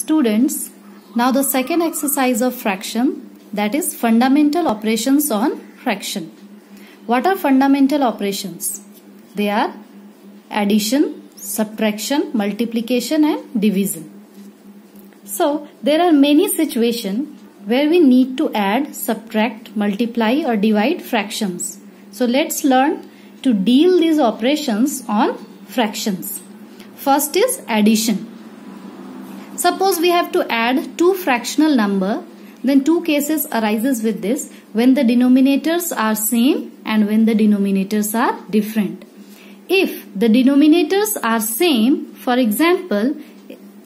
Students, now the second exercise of fraction, that is fundamental operations on fraction. What are fundamental operations? They are addition, subtraction, multiplication and division. So there are many situations where we need to add, subtract, multiply or divide fractions. So let's learn to deal these operations on fractions. First is addition. Suppose we have to add two fractional number, then two cases arises with this, when the denominators are same and when the denominators are different. If the denominators are same, for example,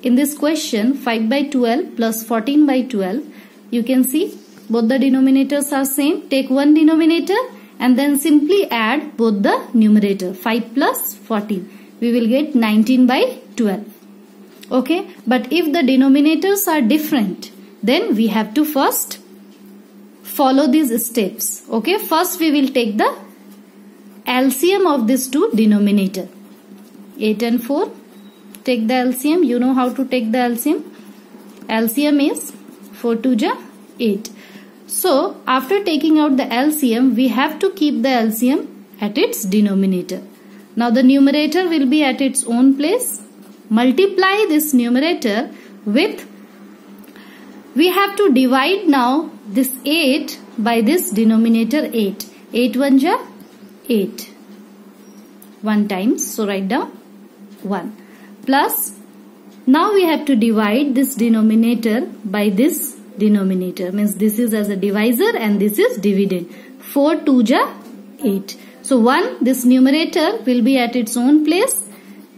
in this question 5 by 12 plus 14 by 12, you can see both the denominators are same. Take one denominator and then simply add both the numerator. 5 plus 14. We will get 19 by 12. Okay, but if the denominators are different, then we have to first follow these steps. Okay, first we will take the LCM of these two denominator. 8 and 4. Take the LCM. You know how to take the LCM. LCM is 4 2 ja 8. So after taking out the LCM, we have to keep the LCM at its denominator. Now the numerator will be at its own place. Multiply this numerator with, we have to divide now this 8 by this denominator 8. 8 1 ja 8. 1 times, so write down 1. Plus, now we have to divide this denominator by this denominator. Means this is as a divisor and this is dividend. 4 2 ja 8. So 1, this numerator will be at its own place.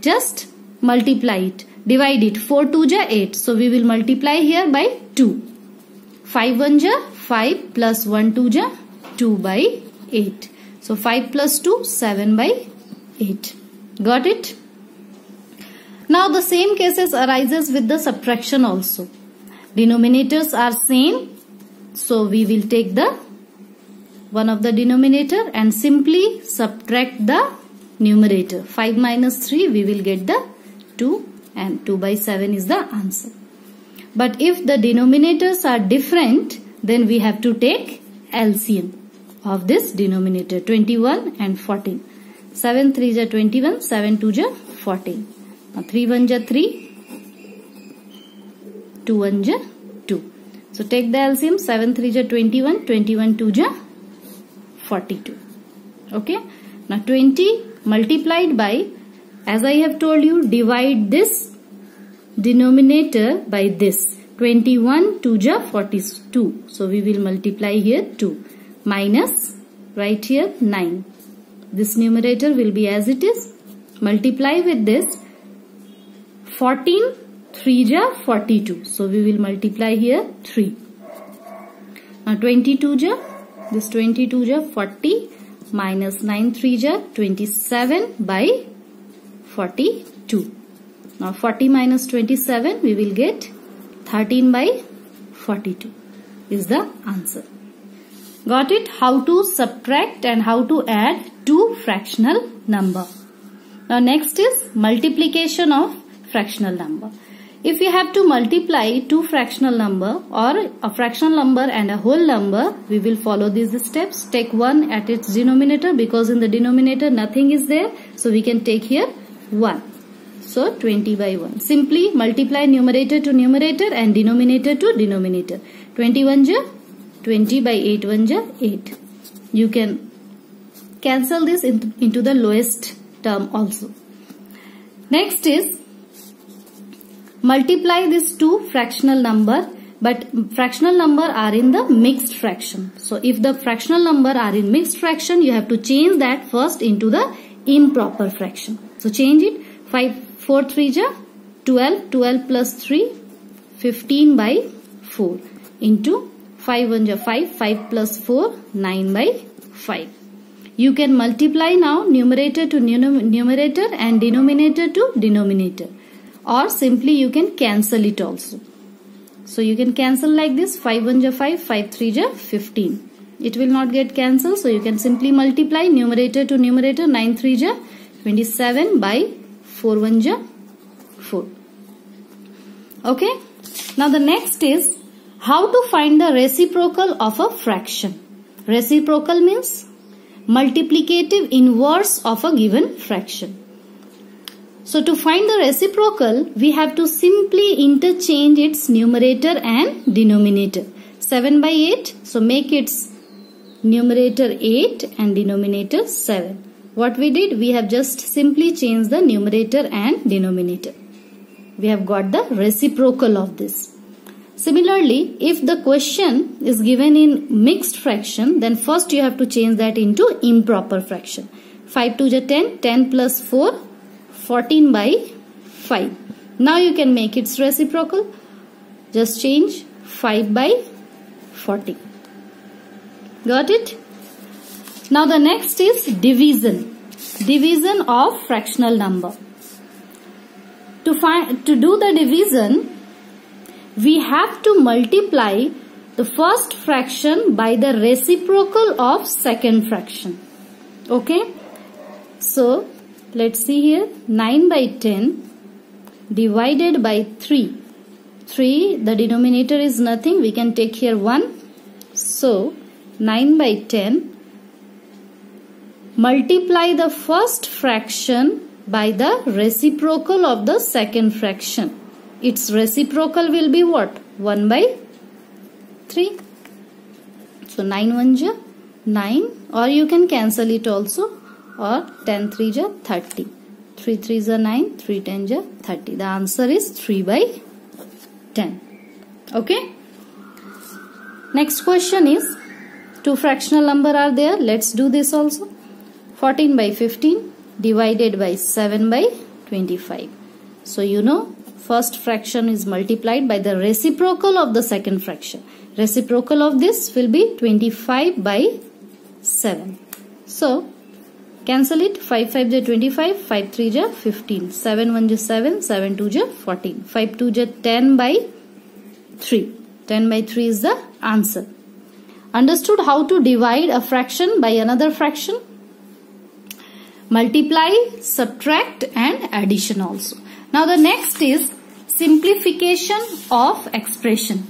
Just multiply it. Divide it. 4 2 ja 8. So we will multiply here by 2. 5 1 ja 5 plus 1 2 ja 2 by 8. So 5 plus 2, 7 by 8. Got it? Now the same cases arises with the subtraction also. Denominators are same. So we will take the one of the denominator and simply subtract the numerator. 5 minus 3, we will get the 2 and 2 by 7 is the answer. But if the denominators are different, then we have to take LCM of this denominator. 21 and 14. 7 3 ja 21, 7 2 ja 14. Now 3 1 ja 3, 2 1 ja 2. So take the LCM. 7 3 ja 21, 21 2 ja 42. Okay. Now 20 multiplied by, as I have told you, divide this denominator by this. 21 2 ja 42. So we will multiply here 2. Minus, right here 9. This numerator will be as it is. Multiply with this. 14 3 ja 42. So we will multiply here 3. Now 22 ja, this 22 ja 40 minus 9 3 ja 27 by 42. Now 40 minus 27, we will get 13 by 42 is the answer. Got it? How to subtract and how to add two fractional number. Now next is multiplication of fractional number. If you have to multiply two fractional number or a fractional number and a whole number, we will follow these steps. Take one at its denominator, because in the denominator nothing is there. So we can take here 1. So 20 by 1. Simply multiply numerator to numerator and denominator to denominator. 21 ja 20 by 8 1 ja 8. You can cancel this into the lowest term also. Next is multiply these two fractional number, but fractional number are in the mixed fraction. So if the fractional number are in mixed fraction, you have to change that first into the improper fraction. So change it. 4 3 ja 12, 12 plus 3, 15 by 4 into 5 1 ja 5, 5 plus 4, 9 by 5. You can multiply now numerator to numerator and denominator to denominator. Or simply you can cancel it also. So you can cancel like this. 5 1 ja 5, 5 3 ja 15. It will not get cancelled. So you can simply multiply numerator to numerator. 9 3 ja 27 by 4 1 ja 4. Okay. Now the next is how to find the reciprocal of a fraction. Reciprocal means multiplicative inverse of a given fraction. So to find the reciprocal, we have to simply interchange its numerator and denominator. 7 by 8, so make its numerator 8 and denominator 7. What we did, we have just simply changed the numerator and denominator. We have got the reciprocal of this. Similarly, if the question is given in mixed fraction, then first you have to change that into improper fraction. 5 to the 10, 10 plus 4, 14 by 5. Now you can make its reciprocal. Just change 5 by 40. Got it? Now the next is division. Division of fractional number. To do the division, we have to multiply the first fraction by the reciprocal of second fraction. Okay? So, let's see here. 9 by 10 divided by 3. 3, the denominator is nothing. We can take here 1. So, 9 by 10. Multiply the first fraction by the reciprocal of the second fraction. Its reciprocal will be what? 1 by 3. So 9 1 ja 9, or you can cancel it also, or 10 3 ja 30. 3 3 ja 9, 3 10 ja 30. The answer is 3 by 10. Okay. Next question is, two fractional number are there. Let's do this also. 14 by 15 divided by 7 by 25. So you know, first fraction is multiplied by the reciprocal of the second fraction. Reciprocal of this will be 25 by 7. So cancel it. 5 5 ja 25, 5 3 ja 15, 7 1 ja 7, 7 2 ja 14, 5 2 ja 10 by 3. 10 by 3 is the answer. Understood how to divide a fraction by another fraction? Multiply, subtract and addition also. Now the next is simplification of expression.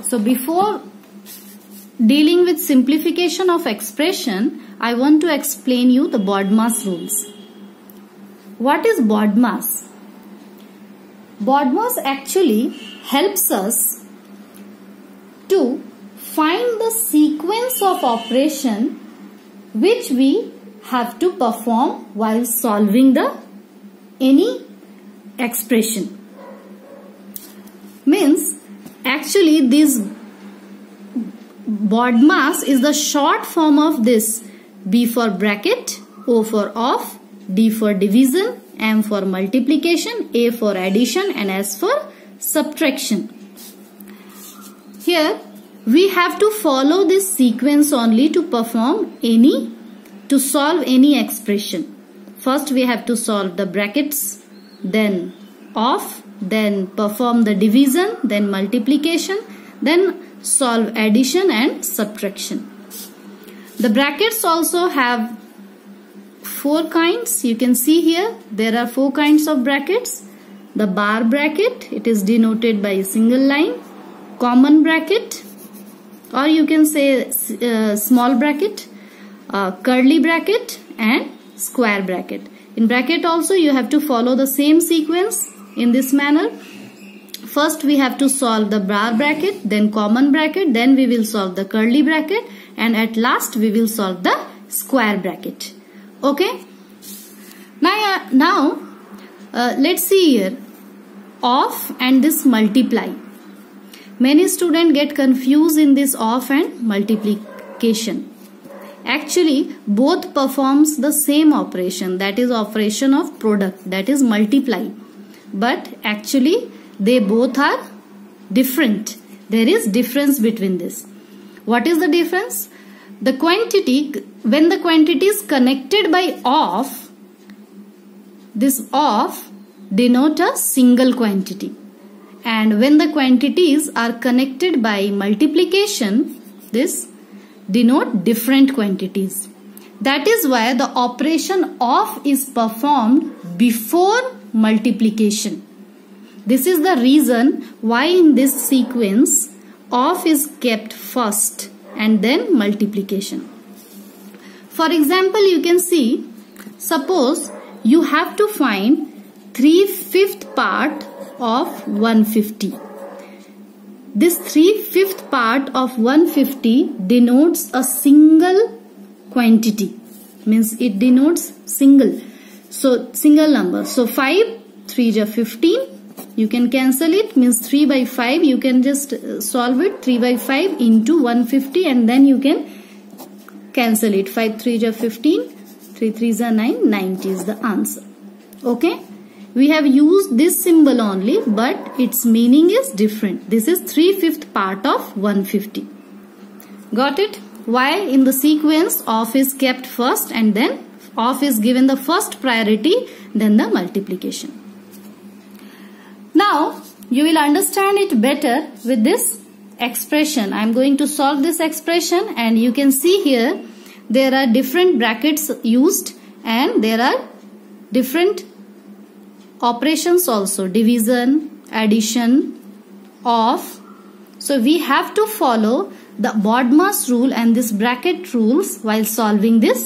So before dealing with simplification of expression, I want to explain you the BODMAS rules. What is BODMAS? BODMAS actually helps us to find the sequence of operation which we have to perform while solving any expression. Means actually this BODMAS is the short form of this: B for bracket, O for off, D for division, M for multiplication, A for addition and S for subtraction. Here we have to follow this sequence only to solve any expression. First we have to solve the brackets, then off, then perform the division, then multiplication, then solve addition and subtraction. The brackets also have 4 kinds. You can see here there are 4 kinds of brackets. The bar bracket, it is denoted by a single line. Common bracket, or you can say small bracket, curly bracket and square bracket. In bracket also you have to follow the same sequence in this manner. First we have to solve the bar bracket, then common bracket, then we will solve the curly bracket, and at last we will solve the square bracket. Okay. Now let's see here, off and this multiply. Many students get confused in this off and multiplication. Actually both performs the same operation, that is operation of product, that is multiply. But actually they both are different. There is difference between this. What is the difference? The quantity, when the quantity is connected by off, this off denote a single quantity. And when the quantities are connected by multiplication, this denote different quantities. That is why the operation of is performed before multiplication. This is the reason why in this sequence of is kept first and then multiplication. For example, you can see, suppose you have to find 3/5 part of 150. This 3/5 part of 150 denotes a single quantity, means it denotes single. So single number. So 5, 3 is 15. You can cancel it, means 3 by 5. You can just solve it. 3 by 5 into 150 and then you can cancel it. 5 3 is 15. 3 3 is 9. 90 is the answer. Okay. We have used this symbol only, but its meaning is different. This is 3/5 part of 150. Got it? Why in the sequence of is kept first and then of is given the first priority, then the multiplication. Now you will understand it better with this expression. I am going to solve this expression, and you can see here there are different brackets used and there are different operations also, division, addition, of. So we have to follow the BODMAS rule and this bracket rules while solving this